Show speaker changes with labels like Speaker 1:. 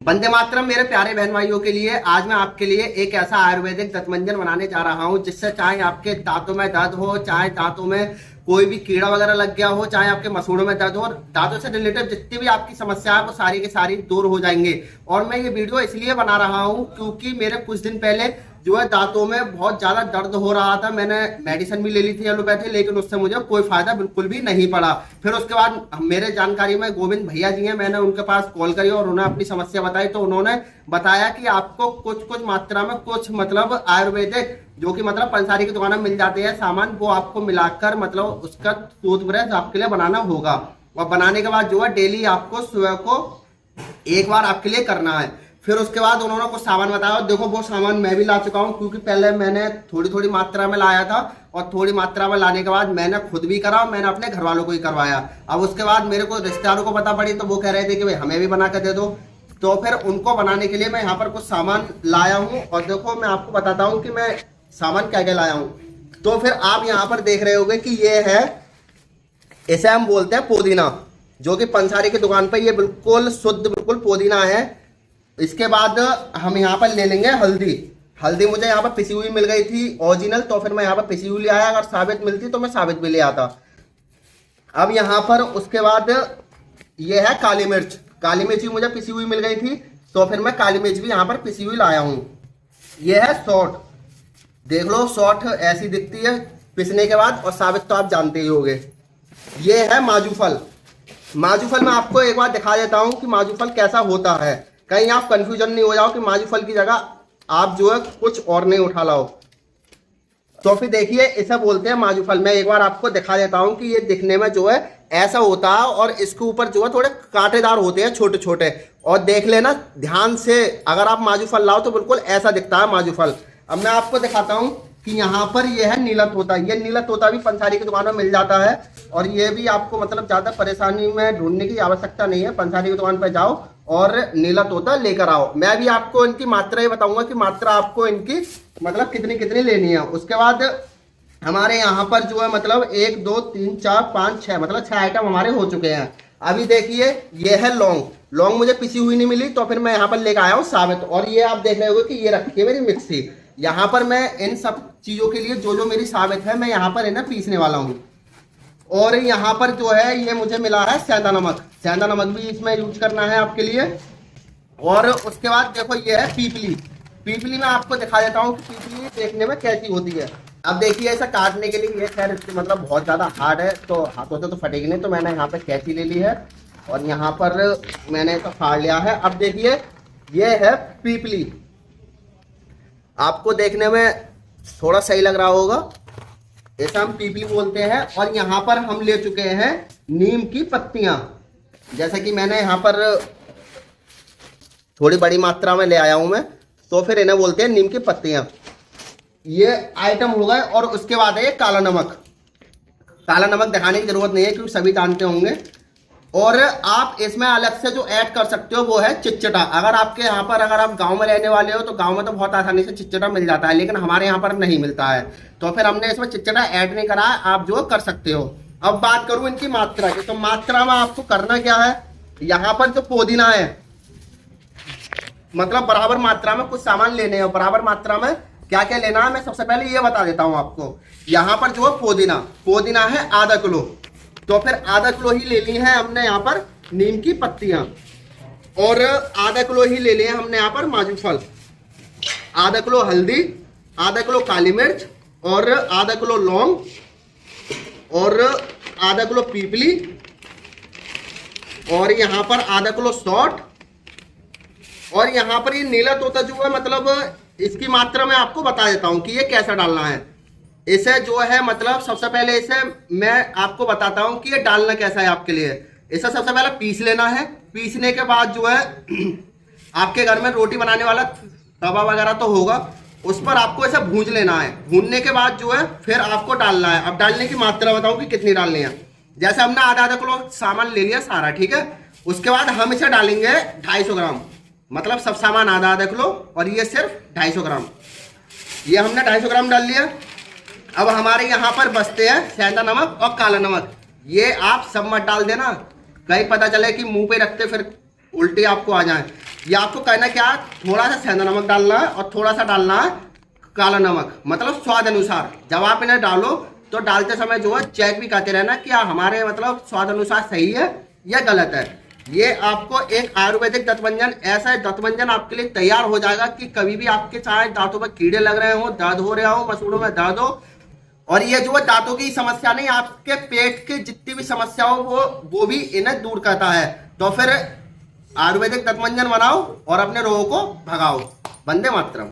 Speaker 1: वंदे मातरम। मेरे प्यारे बहन भाइयों के लिए आज मैं आपके लिए एक ऐसा आयुर्वेदिक दंतमंजन बनाने जा रहा हूं जिससे चाहे आपके दांतों में दर्द हो, चाहे दांतों में कोई भी कीड़ा वगैरह लग गया हो, चाहे आपके मसूड़ों में दर्द हो, दांतों से रिलेटेड जितनी भी आपकी समस्या है वो सारी की सारी दूर हो जाएंगे। और मैं ये वीडियो इसलिए बना रहा हूं क्योंकि मेरे कुछ दिन पहले जो है दांतों में बहुत ज्यादा दर्द हो रहा था। मैंने मेडिसिन भी ले ली थी एलोपैथी, लेकिन उससे मुझे कोई फायदा बिल्कुल भी नहीं पड़ा। फिर उसके बाद मेरे जानकारी में गोविंद भैया जी हैं, मैंने उनके पास कॉल करी और उन्होंने अपनी समस्या बताई। तो उन्होंने बताया कि आपको कुछ कुछ मात्रा में कुछ मतलब आयुर्वेदिक जो कि मतलब पंसारी की दुकान में मिल जाते हैं सामान, वो आपको मिलाकर मतलब उसका टूथब्रश आपके लिए बनाना होगा। और बनाने के बाद जो है डेली आपको सुबह को एक बार आपके लिए करना है। फिर उसके बाद उन्होंने कुछ सामान बताया। देखो वो सामान मैं भी ला चुका हूँ क्योंकि पहले मैंने थोड़ी थोड़ी मात्रा में लाया था और थोड़ी मात्रा में लाने के बाद मैंने खुद भी करा और मैंने अपने घर वालों को ही करवाया। अब उसके बाद मेरे को रिश्तेदारों को पता पड़ी तो वो कह रहे थे कि भाई हमें भी बना कर दे दो। तो फिर उनको बनाने के लिए मैं यहाँ पर कुछ सामान लाया हूँ और देखो मैं आपको बताता हूँ कि मैं सामान क्या क्या लाया हूँ। तो फिर आप यहाँ पर देख रहे होंगे कि ये है, इसे हम बोलते हैं पुदीना, जो कि पंसारी की दुकान पर ये बिल्कुल शुद्ध बिल्कुल पुदीना है। इसके बाद हम यहाँ पर ले लेंगे हल्दी। हल्दी मुझे यहाँ पर पिसी हुई मिल गई थी ओरिजिनल, तो फिर मैं यहाँ पर पिसी हुई ले आया। अगर साबित मिलती तो मैं साबित भी ले आता। अब यहाँ पर उसके बाद ये है काली मिर्च। काली मिर्च भी मुझे पिसी हुई मिल गई थी, तो फिर मैं काली मिर्च भी यहाँ पर पिसी हुई लाया हूँ। ये है सौंठ, देख लो सौंठ ऐसी दिखती है पिसने के बाद, और साबित तो आप जानते ही होंगे। ये है माजूफल। माजूफल मैं आपको एक बार दिखा देता हूँ कि माजूफल कैसा होता है, कहीं आप कंफ्यूजन नहीं हो जाओ कि माजूफल की जगह आप जो है कुछ और नहीं उठा लाओ। तो फिर देखिए इसे बोलते हैं माजूफल। मैं एक बार आपको दिखा देता हूं कि ये दिखने में जो है ऐसा होता है और इसके ऊपर जो है थोड़े कांटेदार होते हैं छोटे छोटे। और देख लेना ध्यान से, अगर आप माजूफल लाओ तो बिल्कुल ऐसा दिखता है माजूफल। अब मैं आपको दिखाता हूं कि यहाँ पर ये है नीला तोता। ये नीला तोता भी पंसारी की दुकान में मिल जाता है और ये भी आपको मतलब ज्यादा परेशानी में ढूंढने की आवश्यकता नहीं है। पंसारी की दुकान पर जाओ और नीला तोता लेकर आओ। मैं भी आपको इनकी मात्रा ही बताऊंगा कि मात्रा आपको इनकी मतलब कितनी कितनी लेनी है। उसके बाद हमारे यहाँ पर जो है मतलब 1 2 3 4 5 6 मतलब 6 आइटम हमारे हो चुके हैं। अभी देखिए ये है लौंग। लौंग मुझे पिसी हुई नहीं मिली तो फिर मैं यहाँ पर लेकर आया हूँ साबित। और ये आप देख रहे होगे कि ये रखी है मेरी मिक्सी। यहाँ पर मैं इन सब चीजों के लिए जो जो मेरी साबित है मैं यहाँ पर इन्हें पीसने वाला हूँ। और यहाँ पर जो है ये मुझे मिला है सेंधा नमक। सेंधा नमक भी इसमें यूज करना है आपके लिए। और उसके बाद देखो ये है पीपली। पीपली मैं आपको दिखा देता हूँ कि पीपली देखने में कैसी होती है। अब देखिए इसे काटने के लिए ये खैर मतलब बहुत ज़्यादा हार्ड है तो हाथों से तो फटेगी नहीं, तो मैंने यहाँ पर कैंची ले ली है और यहाँ पर मैंने इसे फाड़ लिया है। अब देखिए ये है पीपली, आपको देखने में थोड़ा सही लग रहा होगा, ऐसा हम पीपली बोलते हैं। और यहाँ पर हम ले चुके हैं नीम की पत्तियां, जैसे कि मैंने यहाँ पर थोड़ी बड़ी मात्रा में ले आया हूं मैं, तो फिर इन्हें बोलते हैं नीम की पत्तियां। ये आइटम हो गए। और उसके बाद है ये काला नमक। काला नमक दिखाने की जरूरत नहीं है क्योंकि सभी जानते होंगे। और आप इसमें अलग से जो ऐड कर सकते हो वो है चिटचिटा। अगर आपके यहाँ पर अगर आप गांव में रहने वाले हो तो गांव में तो बहुत आसानी से चिटचिटा मिल जाता है, लेकिन हमारे यहाँ पर नहीं मिलता है, तो फिर हमने इसमें चिटचिटा ऐड नहीं करा है, आप जो कर सकते हो। अब बात करूं इनकी मात्रा की, तो मात्रा में आपको करना क्या है, यहाँ पर जो पुदीना है मतलब बराबर मात्रा में कुछ सामान लेने हैं। बराबर मात्रा में क्या क्या लेना है मैं सबसे पहले ये बता देता हूँ आपको। यहाँ पर जो है पुदीना है आधा किलो, तो फिर आधा किलो ही ले ली है हमने यहाँ पर नीम की पत्तियां। और आधा किलो ही ले लिए हमने यहाँ पर माजूफल, आधा किलो हल्दी, आधा किलो काली मिर्च और आधा किलो लौंग और आधा किलो पीपली और यहाँ पर आधा किलो सौंठ। और यहाँ पर ये नीला तोता जो है मतलब इसकी मात्रा मैं आपको बता देता हूँ कि ये कैसा डालना है। इसे जो है मतलब सबसे पहले इसे मैं आपको बताता हूं कि ये डालना कैसा है आपके लिए। इसे सबसे पहले पीस लेना है। पीसने के बाद जो है आपके घर में रोटी बनाने वाला तवा वगैरह तो होगा, उस पर आपको इसे भूंज लेना है। भूनने के बाद जो है फिर आपको डालना है। अब डालने की मात्रा बताऊं कि कितनी डालनी है। जैसे हमने आधा आधा किलो सामान ले लिया सारा, ठीक है। उसके बाद हम इसे डालेंगे 250 ग्राम, मतलब सब सामान आधा आधा किलो और ये सिर्फ 250 ग्राम। ये हमने 250 ग्राम डाल लिया। अब हमारे यहाँ पर बचते हैं सेंधा नमक और काला नमक। ये आप सब मत डाल देना, कहीं पता चले कि मुंह पे रखते फिर उल्टी आपको आ जाए। ये आपको कहना क्या, थोड़ा सा सेंधा नमक डालना है और थोड़ा सा डालना है काला नमक, मतलब स्वाद अनुसार। जब आप इन्हें डालो तो डालते समय जो है चेक भी करते रहना कि हमारे मतलब स्वाद अनुसार सही है या गलत है। ये आपको एक आयुर्वेदिक दंतमंजन, ऐसा दंतमंजन आपके लिए तैयार हो जाएगा कि कभी भी आपके चाहे दांतों में कीड़े लग रहे हो, दर्द हो रहा हो, मसूड़ों में दर्द हो, और ये जो है दांतों की समस्या नहीं, आपके पेट की जितनी भी समस्या हो वो भी इन्हें दूर करता है। तो फिर आयुर्वेदिक दंतमंजन बनाओ और अपने रोगों को भगाओ। वंदे मातरम।